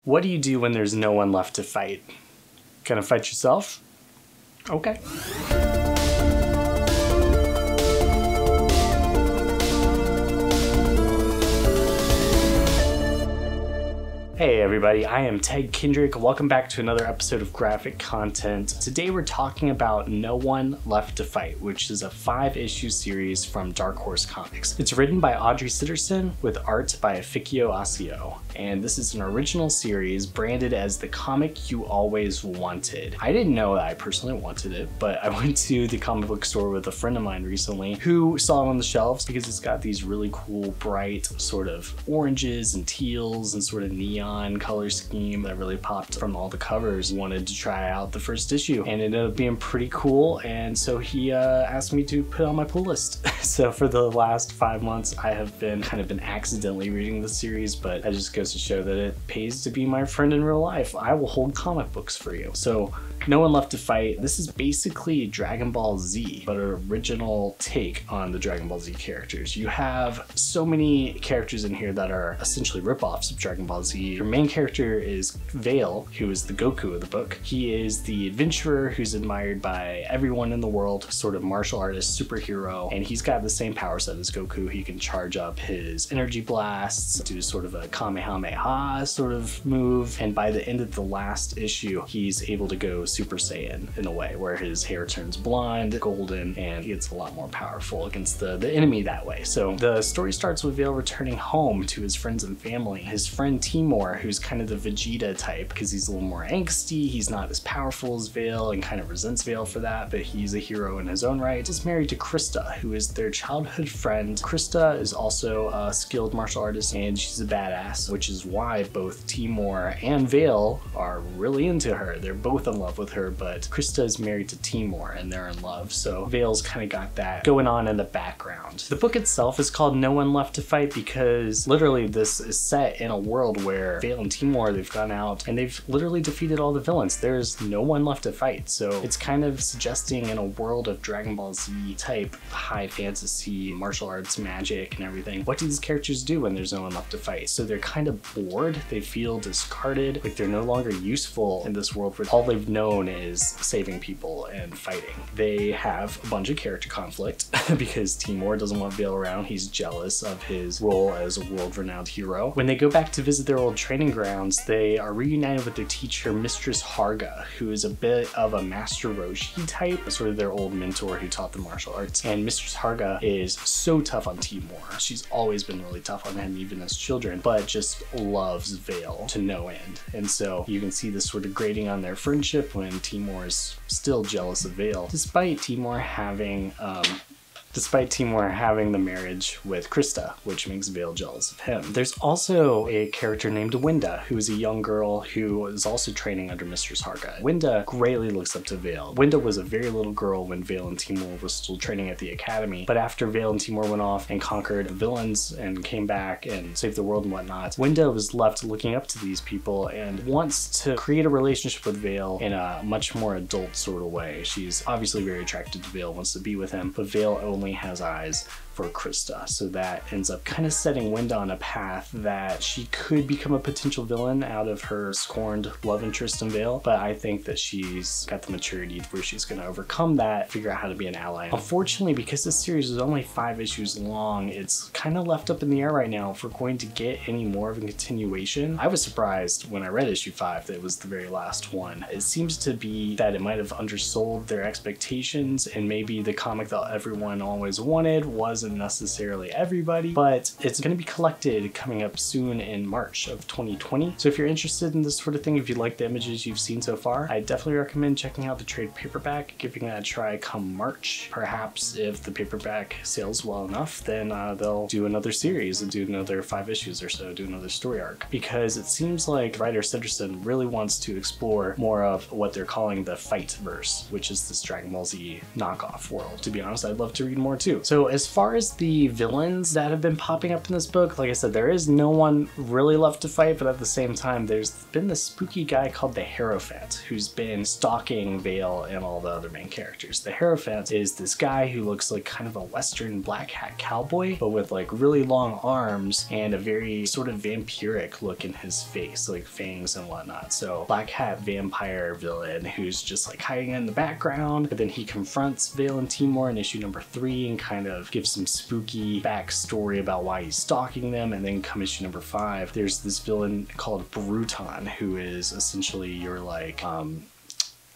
What do you do when there's no one left to fight? Gonna fight yourself? Okay. Hey everybody, I am Ted Kendrick. Welcome back to another episode of Graphic Content. Today we're talking about No One Left to Fight, which is a 5-issue series from Dark Horse Comics. It's written by Audrey Sitterson with art by Afikyo Asio, and this is an original series branded as the comic you always wanted. I didn't know that I personally wanted it, but I went to the comic book store with a friend of mine recently who saw it on the shelves because it's got these really cool, bright sort of oranges and teals and sort of neon color scheme that really popped from all the covers. Wanted to try out the first issue and it ended up being pretty cool, and so he asked me to put it on my pull list. So for the last 5 months I have been accidentally reading the series, but that just goes to show that it pays to be my friend in real life. I will hold comic books for you. So No One Left to Fight. This is basically Dragon Ball Z, but an original take on the Dragon Ball Z characters. You have so many characters in here that are essentially ripoffs of Dragon Ball Z. Your main character is Vale, who is the Goku of the book. He is the adventurer who's admired by everyone in the world, sort of martial artist, superhero, and he's got the same power set as Goku. He can charge up his energy blasts, do sort of a Kamehameha sort of move, and by the end of the last issue, he's able to go Super Saiyan in a way, where his hair turns blonde, golden, and he gets a lot more powerful against the enemy that way. So the story starts with Vale returning home to his friends and family. His friend Timur, who's kind of the Vegeta type because he's a little more angsty, he's not as powerful as Vale and kind of resents Vale for that, but he's a hero in his own right, is married to Krista, who is their childhood friend. Krista is also a skilled martial artist and she's a badass, which is why both Timur and Vale are really into her. They're both in love with her, but Krista is married to Timur and they're in love, so Vale's kind of got that going on in the background. The book itself is called No One Left to Fight because literally this is set in a world where Vale and Timur, they've gone out and they've literally defeated all the villains. There's no one left to fight, so it's kind of suggesting in a world of Dragon Ball Z type high fantasy martial arts magic and everything, what do these characters do when there's no one left to fight? So they're kind of bored, they feel discarded, like they're no longer useful in this world where all they've known is saving people and fighting. They have a bunch of character conflict because Timur doesn't want Vale around, he's jealous of his role as a world-renowned hero. When they go back to visit their old training grounds, they are reunited with their teacher, Mistress Harga, who is a bit of a Master Roshi type, sort of their old mentor who taught them martial arts. And Mistress Harga is so tough on Timur. She's always been really tough on him, even as children, but just loves Vale to no end. And so you can see this sort of grating on their friendship when Timur is still jealous of Vale, despite Timur having the marriage with Krista, which makes Vale jealous of him. There's also a character named Winda, who is a young girl who is also training under Mistress Harga. Winda greatly looks up to Vale. Winda was a very little girl when Vale and Timur were still training at the academy, but after Vale and Timur went off and conquered the villains and came back and saved the world and whatnot, Winda was left looking up to these people and wants to create a relationship with Vale in a much more adult sort of way. She's obviously very attracted to Vale, wants to be with him, but Vale only has eyes for Krista, so that ends up kind of setting Winda on a path that she could become a potential villain out of her scorned love interest in Vale, but I think that she's got the maturity where she's going to overcome that, figure out how to be an ally. Unfortunately, because this series is only 5 issues long, it's kind of left up in the air right now if we're going to get any more of a continuation. I was surprised when I read issue 5 that it was the very last one. It seems to be that it might have undersold their expectations, and maybe the comic that everyone always wanted wasn't necessarily everybody, but it's going to be collected coming up soon in March of 2020. So if you're interested in this sort of thing, if you like the images you've seen so far, I definitely recommend checking out the trade paperback, giving that a try come March. Perhaps if the paperback sells well enough, then they'll do another series and do another 5 issues or so, do another story arc, because it seems like writer Sitterson really wants to explore more of what they're calling the Fight-verse, which is this Dragon Ball Z knockoff world. To be honest, I'd love to read more too. So as far as the villains that have been popping up in this book, like I said, there is no one really left to fight, but at the same time, there's been this spooky guy called the Hierophant who's been stalking Vale and all the other main characters. The Hierophant is this guy who looks like kind of a Western black hat cowboy, but with like really long arms and a very sort of vampiric look in his face, like fangs and whatnot. So black hat vampire villain who's just like hiding in the background, but then he confronts Vale and Timur in issue number 3 and kind of gives some spooky backstory about why he's stalking them. And then come issue number 5, there's this villain called Bruton, who is essentially your like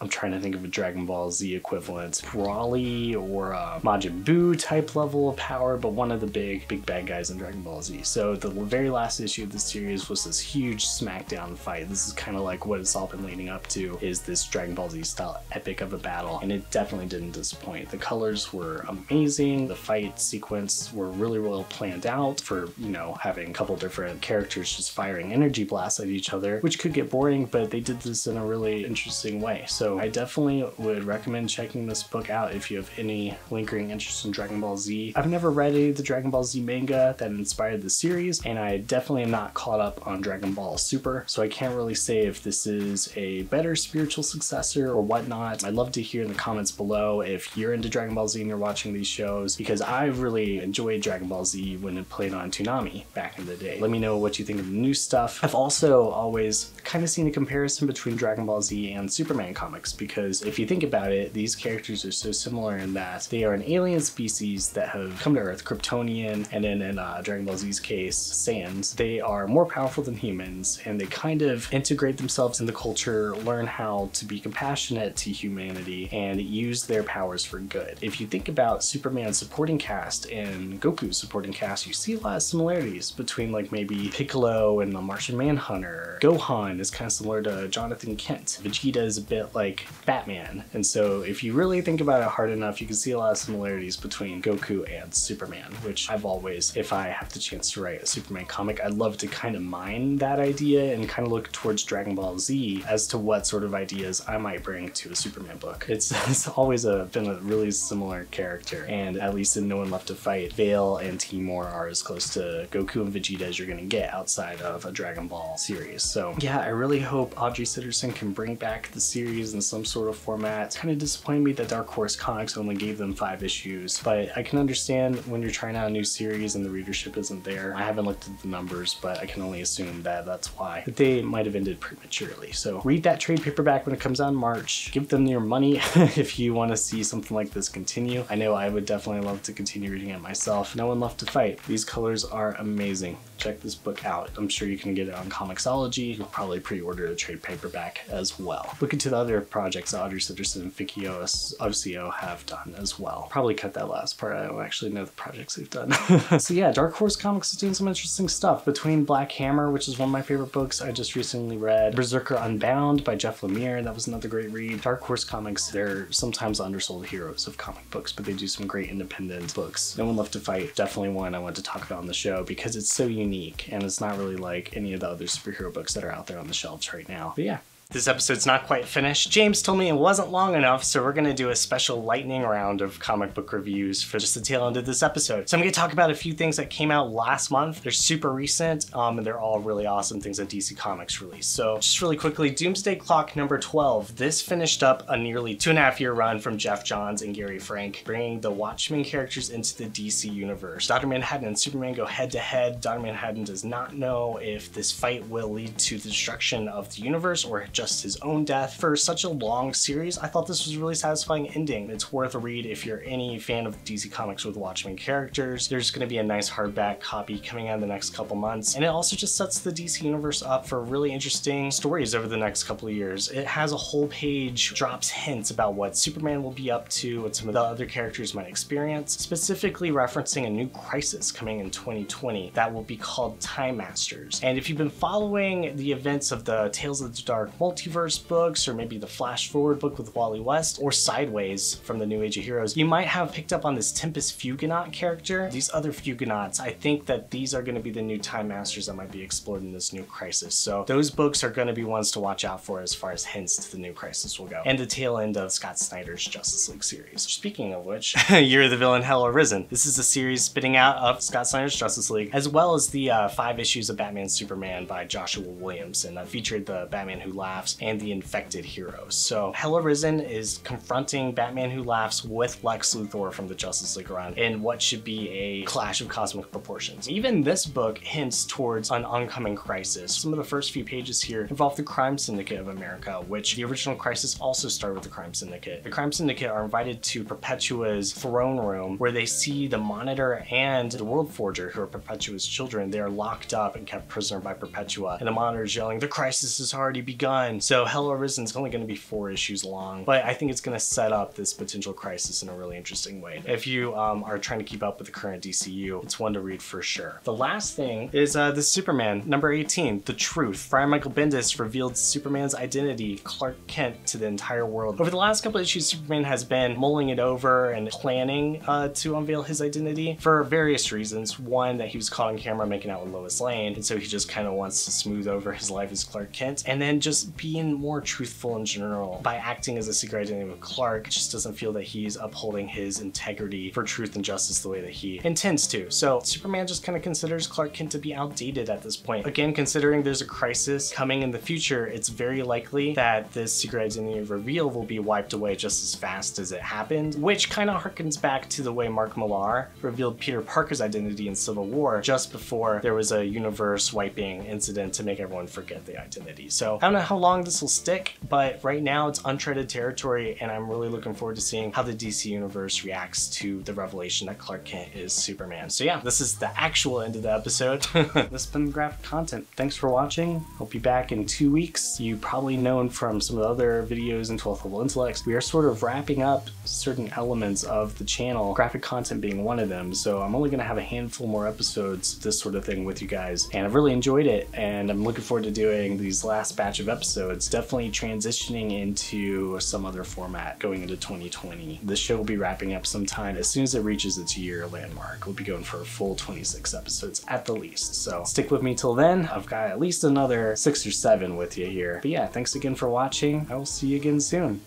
I'm trying to think of a Dragon Ball Z equivalent, Broly or Majin Buu type level of power, but one of the big bad guys in Dragon Ball Z. So the very last issue of the series was this huge smackdown fight. This is kind of like what it's all been leading up to, is this Dragon Ball Z style epic of a battle, and it definitely didn't disappoint. The colors were amazing. The fight sequence were really well planned out for, you know, having a couple different characters just firing energy blasts at each other, which could get boring, but they did this in a really interesting way. So I definitely would recommend checking this book out if you have any lingering interest in Dragon Ball Z. I've never read any of the Dragon Ball Z manga that inspired the series, and I definitely am not caught up on Dragon Ball Super, so I can't really say if this is a better spiritual successor or whatnot. I'd love to hear in the comments below if you're into Dragon Ball Z and you're watching these shows, because I really enjoyed Dragon Ball Z when it played on Toonami back in the day. Let me know what you think of the new stuff. I've also always kind of seen a comparison between Dragon Ball Z and Superman comics, because if you think about it, these characters are so similar in that they are an alien species that have come to Earth, Kryptonian, and then in Dragon Ball Z's case, Saiyans. They are more powerful than humans, and they kind of integrate themselves in the culture, learn how to be compassionate to humanity, and use their powers for good. If you think about Superman's supporting cast and Goku's supporting cast, you see a lot of similarities between like maybe Piccolo and the Martian Manhunter. Gohan is kind of similar to Jonathan Kent. Vegeta is a bit like Batman, and so if you really think about it hard enough, you can see a lot of similarities between Goku and Superman, which I've always, if I have the chance to write a Superman comic, I'd love to kind of mine that idea and kind of look towards Dragon Ball Z as to what sort of ideas I might bring to a Superman book. It's always been a really similar character, and at least in No One Left to Fight, Vale and Timur are as close to Goku and Vegeta as you're gonna get outside of a Dragon Ball series. So yeah, I really hope Audrey Sitterson can bring back the series in some sort of format. It's kind of disappointing me that Dark Horse Comics only gave them 5 issues, but I can understand when you're trying out a new series and the readership isn't there. I haven't looked at the numbers, but I can only assume that that's why. But they might have ended prematurely. So read that trade paperback when it comes out in March. Give them your money if you want to see something like this continue. I know I would definitely love to continue reading it myself. No One Left to Fight. These colors are amazing. Check this book out. I'm sure you can get it on Comixology. You'll probably pre-order the trade paperback as well. Look into the other projects Audrey Sitterson and Vicky Osio have done as well. Probably cut that last part. I don't actually know the projects they've done. So yeah, Dark Horse Comics is doing some interesting stuff. Between Black Hammer, which is one of my favorite books I just recently read, Berserker Unbound by Jeff Lemire, that was another great read. Dark Horse Comics, they're sometimes undersold heroes of comic books, but they do some great independent books. No One Left to Fight, definitely one I want to talk about on the show because it's so unique and it's not really like any of the other superhero books that are out there on the shelves right now. But yeah. This episode's not quite finished. James told me it wasn't long enough, so we're gonna do a special lightning round of comic book reviews for just the tail end of this episode. So I'm gonna talk about a few things that came out last month. They're super recent, and they're all really awesome things that DC Comics released. So just really quickly, Doomsday Clock number 12. This finished up a nearly 2.5-year run from Jeff Johns and Gary Frank, bringing the Watchmen characters into the DC universe. Dr. Manhattan and Superman go head to head. Dr. Manhattan does not know if this fight will lead to the destruction of the universe or just his own death. For such a long series, I thought this was a really satisfying ending. It's worth a read if you're any fan of DC Comics with Watchmen characters. There's going to be a nice hardback copy coming out in the next couple months, and it also just sets the DC universe up for really interesting stories over the next couple of years. It has a whole page, drops hints about what Superman will be up to, what some of the other characters might experience, specifically referencing a new crisis coming in 2020 that will be called Time Masters. And if you've been following the events of the Tales of the Dark Multiverse Multiverse books, or maybe the Flash Forward book with Wally West, or Sideways from the New Age of Heroes, you might have picked up on this Tempest Fugonaut character. These other Fugonauts, I think that these are going to be the new Time Masters that might be explored in this new Crisis. So those books are going to be ones to watch out for as far as hints to the new Crisis will go. And the tail end of Scott Snyder's Justice League series. Speaking of which, Year of the Villain Hell Arisen. This is a series spitting out of Scott Snyder's Justice League, as well as the 5 issues of Batman Superman by Joshua Williamson that featured the Batman Who Laughs and the Infected Heroes. So Hell Arisen is confronting Batman Who Laughs with Lex Luthor from the Justice League run in what should be a clash of cosmic proportions. Even this book hints towards an oncoming crisis. Some of the first few pages here involve the Crime Syndicate of America, which the original Crisis also started with the Crime Syndicate. The Crime Syndicate are invited to Perpetua's throne room, where they see the Monitor and the World Forger, who are Perpetua's children. They are locked up and kept prisoner by Perpetua, and the Monitor's yelling, "The crisis has already begun." So Hell Arisen is only going to be 4 issues long, but I think it's going to set up this potential crisis in a really interesting way. If you are trying to keep up with the current DCU, it's one to read for sure. The last thing is the Superman, number 18, The Truth. Brian Michael Bendis revealed Superman's identity, Clark Kent, to the entire world. Over the last couple issues, Superman has been mulling it over and planning to unveil his identity for various reasons. One, that he was caught on camera making out with Lois Lane, and so he just kind of wants to smooth over his life as Clark Kent, and then just being more truthful in general. By acting as a secret identity with Clark, it just doesn't feel that he's upholding his integrity for truth and justice the way that he intends to. So Superman just kind of considers Clark Kent to be outdated at this point. Again, considering there's a crisis coming in the future, it's very likely that this secret identity reveal will be wiped away just as fast as it happened, which kind of harkens back to the way Mark Millar revealed Peter Parker's identity in Civil War just before there was a universe wiping incident to make everyone forget the identity. So I don't know how long this will stick, but right now it's uncharted territory, and I'm really looking forward to seeing how the DC universe reacts to the revelation that Clark Kent is Superman. So yeah, this is the actual end of the episode. This has been graphic content. Thanks for watching. Hope be back in 2 weeks. You probably known from some of the other videos in 12th Level Intellects, we are sort of wrapping up certain elements of the channel, graphic content being one of them. So I'm only going to have a handful more episodes, this sort of thing with you guys, and I've really enjoyed it, and I'm looking forward to doing these last batch of episodes, definitely transitioning into some other format going into 2020. This show will be wrapping up sometime as soon as it reaches its year landmark. We'll be going for a full 26 episodes at the least, so stick with me till then. I've got at least another 6 or 7 with you here. But yeah, thanks again for watching. I will see you again soon.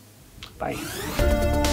Bye.